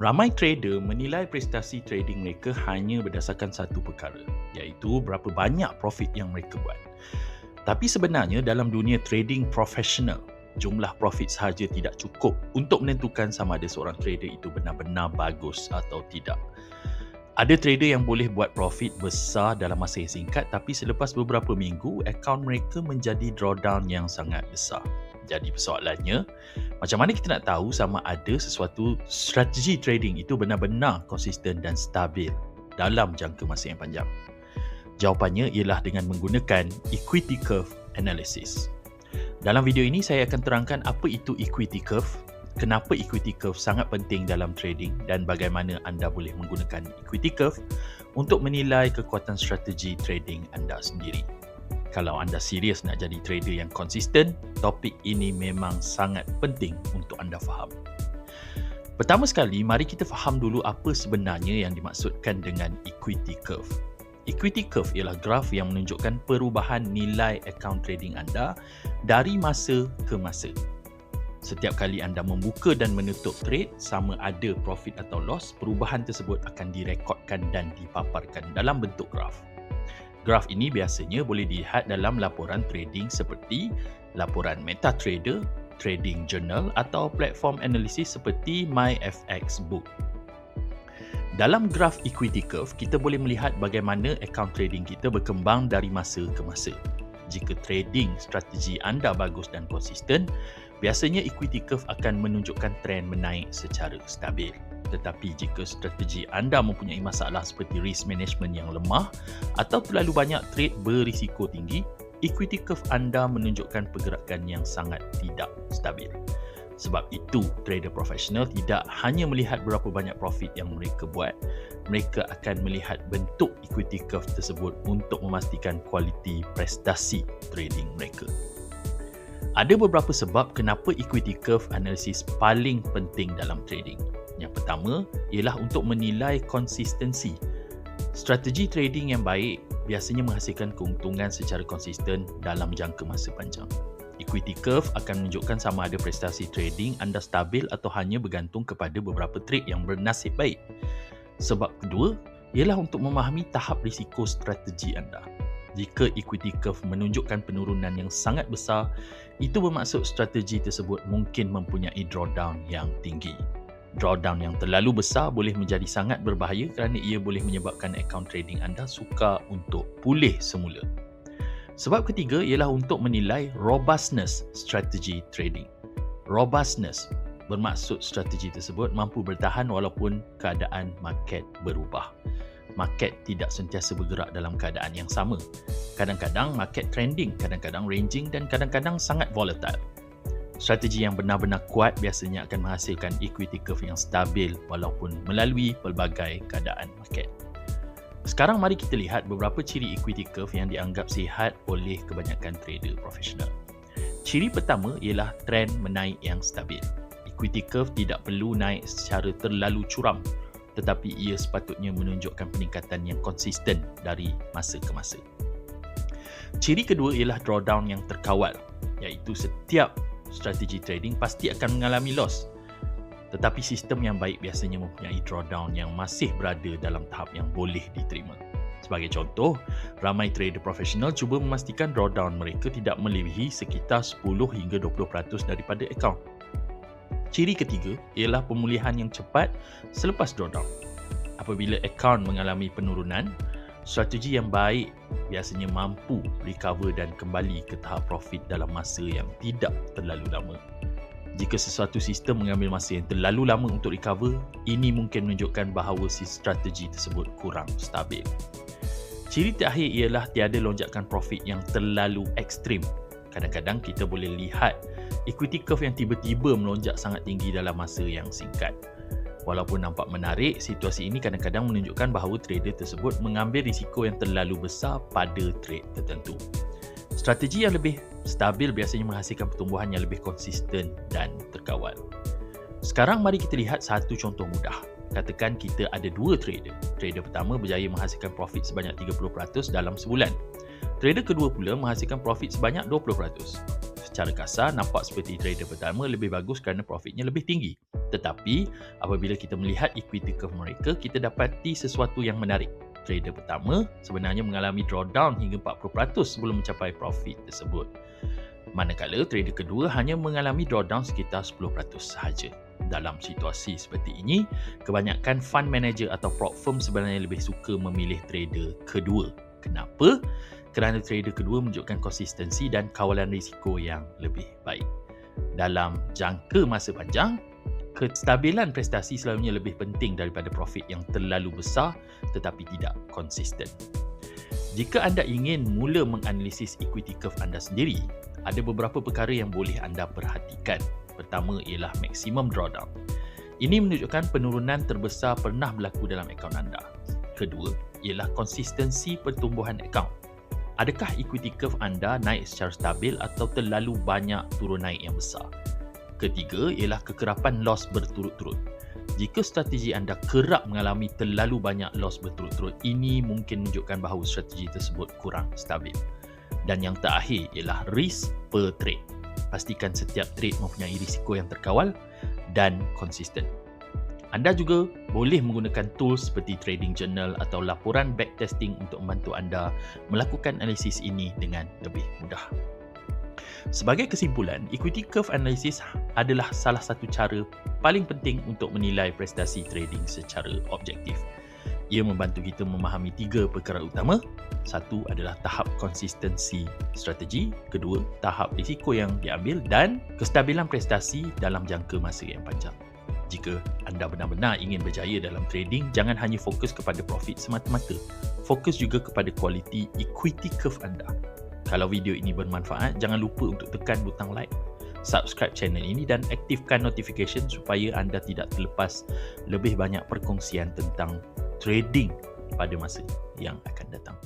Ramai trader menilai prestasi trading mereka hanya berdasarkan satu perkara, iaitu berapa banyak profit yang mereka buat. Tapi sebenarnya dalam dunia trading profesional, jumlah profit sahaja tidak cukup untuk menentukan sama ada seorang trader itu benar-benar bagus atau tidak. Ada trader yang boleh buat profit besar dalam masa yang singkat, tapi selepas beberapa minggu, akaun mereka menjadi drawdown yang sangat besar. Jadi persoalannya, macam mana kita nak tahu sama ada sesuatu strategi trading itu benar-benar konsisten dan stabil dalam jangka masa yang panjang? Jawapannya ialah dengan menggunakan equity curve analysis. Dalam video ini saya akan terangkan apa itu equity curve, kenapa equity curve sangat penting dalam trading dan bagaimana anda boleh menggunakan equity curve untuk menilai kekuatan strategi trading anda sendiri. Kalau anda serius nak jadi trader yang konsisten, topik ini memang sangat penting untuk anda faham. Pertama sekali, mari kita faham dulu apa sebenarnya yang dimaksudkan dengan equity curve. Equity curve ialah graf yang menunjukkan perubahan nilai akaun trading anda dari masa ke masa. Setiap kali anda membuka dan menutup trade, sama ada profit atau loss, perubahan tersebut akan direkodkan dan dipaparkan dalam bentuk graf. Graf ini biasanya boleh dilihat dalam laporan trading seperti laporan MetaTrader, Trading Journal atau platform analisis seperti MyFXBook. Dalam graf equity curve, kita boleh melihat bagaimana akaun trading kita berkembang dari masa ke masa. Jika trading strategi anda bagus dan konsisten, biasanya equity curve akan menunjukkan trend menaik secara stabil. Tetapi jika strategi anda mempunyai masalah seperti risk management yang lemah atau terlalu banyak trade berisiko tinggi, equity curve anda menunjukkan pergerakan yang sangat tidak stabil. Sebab itu, trader profesional tidak hanya melihat berapa banyak profit yang mereka buat, mereka akan melihat bentuk equity curve tersebut untuk memastikan kualiti prestasi trading mereka. Ada beberapa sebab kenapa equity curve analysis paling penting dalam trading. Yang pertama ialah untuk menilai konsistensi. Strategi trading yang baik biasanya menghasilkan keuntungan secara konsisten dalam jangka masa panjang. Equity curve akan menunjukkan sama ada prestasi trading anda stabil atau hanya bergantung kepada beberapa trade yang bernasib baik. Sebab kedua ialah untuk memahami tahap risiko strategi anda. Jika equity curve menunjukkan penurunan yang sangat besar, itu bermaksud strategi tersebut mungkin mempunyai drawdown yang tinggi. Drawdown yang terlalu besar boleh menjadi sangat berbahaya kerana ia boleh menyebabkan akaun trading anda sukar untuk pulih semula. Sebab ketiga ialah untuk menilai robustness strategi trading. Robustness bermaksud strategi tersebut mampu bertahan walaupun keadaan market berubah. Market tidak sentiasa bergerak dalam keadaan yang sama. Kadang-kadang market trending, kadang-kadang ranging dan kadang-kadang sangat volatile. Strategi yang benar-benar kuat biasanya akan menghasilkan equity curve yang stabil walaupun melalui pelbagai keadaan market. Sekarang mari kita lihat beberapa ciri equity curve yang dianggap sihat oleh kebanyakan trader profesional. Ciri pertama ialah trend menaik yang stabil. Equity curve tidak perlu naik secara terlalu curam, tetapi ia sepatutnya menunjukkan peningkatan yang konsisten dari masa ke masa. Ciri kedua ialah drawdown yang terkawal, iaitu setiap strategi trading pasti akan mengalami loss. Tetapi sistem yang baik biasanya mempunyai drawdown yang masih berada dalam tahap yang boleh diterima. Sebagai contoh, ramai trader profesional cuba memastikan drawdown mereka tidak melebihi sekitar 10 hingga 20% daripada akaun. Ciri ketiga ialah pemulihan yang cepat selepas drawdown. Apabila akaun mengalami penurunan, strategi yang baik biasanya mampu recover dan kembali ke tahap profit dalam masa yang tidak terlalu lama. Jika sesuatu sistem mengambil masa yang terlalu lama untuk recover, ini mungkin menunjukkan bahawa si strategi tersebut kurang stabil. Ciri terakhir ialah tiada lonjakan profit yang terlalu ekstrim. Kadang-kadang kita boleh lihat equity curve yang tiba-tiba melonjak sangat tinggi dalam masa yang singkat. Walaupun nampak menarik, situasi ini kadang-kadang menunjukkan bahawa trader tersebut mengambil risiko yang terlalu besar pada trade tertentu. Strategi yang lebih stabil biasanya menghasilkan pertumbuhan yang lebih konsisten dan terkawal. Sekarang mari kita lihat satu contoh mudah. Katakan kita ada dua trader. Trader pertama berjaya menghasilkan profit sebanyak 30% dalam sebulan. Trader kedua pula menghasilkan profit sebanyak 20%. Secara kasar, nampak seperti trader pertama lebih bagus kerana profitnya lebih tinggi. Tetapi apabila kita melihat equity curve mereka, kita dapati sesuatu yang menarik. Trader pertama sebenarnya mengalami drawdown hingga 40% sebelum mencapai profit tersebut. Manakala trader kedua hanya mengalami drawdown sekitar 10% sahaja. Dalam situasi seperti ini, kebanyakan fund manager atau prop firm sebenarnya lebih suka memilih trader kedua. Kenapa? Kerana trader kedua menunjukkan konsistensi dan kawalan risiko yang lebih baik. Dalam jangka masa panjang, kestabilan prestasi selalunya lebih penting daripada profit yang terlalu besar tetapi tidak konsisten. Jika anda ingin mula menganalisis equity curve anda sendiri, ada beberapa perkara yang boleh anda perhatikan. Pertama ialah maximum drawdown. Ini menunjukkan penurunan terbesar pernah berlaku dalam akaun anda. Kedua ialah konsistensi pertumbuhan akaun. Adakah equity curve anda naik secara stabil atau terlalu banyak turun naik yang besar? Ketiga ialah kekerapan loss berturut-turut. Jika strategi anda kerap mengalami terlalu banyak loss berturut-turut, ini mungkin menunjukkan bahawa strategi tersebut kurang stabil. Dan yang terakhir ialah risk per trade. Pastikan setiap trade mempunyai risiko yang terkawal dan konsisten. Anda juga boleh menggunakan tools seperti trading journal atau laporan backtesting untuk membantu anda melakukan analisis ini dengan lebih mudah. Sebagai kesimpulan, equity curve analysis adalah salah satu cara paling penting untuk menilai prestasi trading secara objektif. Ia membantu kita memahami 3 perkara utama. Satu adalah tahap konsistensi strategi, kedua, tahap risiko yang diambil dan kestabilan prestasi dalam jangka masa yang panjang. Jika anda benar-benar ingin berjaya dalam trading, jangan hanya fokus kepada profit semata-mata. Fokus juga kepada kualiti equity curve anda. Kalau video ini bermanfaat, jangan lupa untuk tekan butang like, subscribe channel ini dan aktifkan notification supaya anda tidak terlepas lebih banyak perkongsian tentang trading pada masa yang akan datang.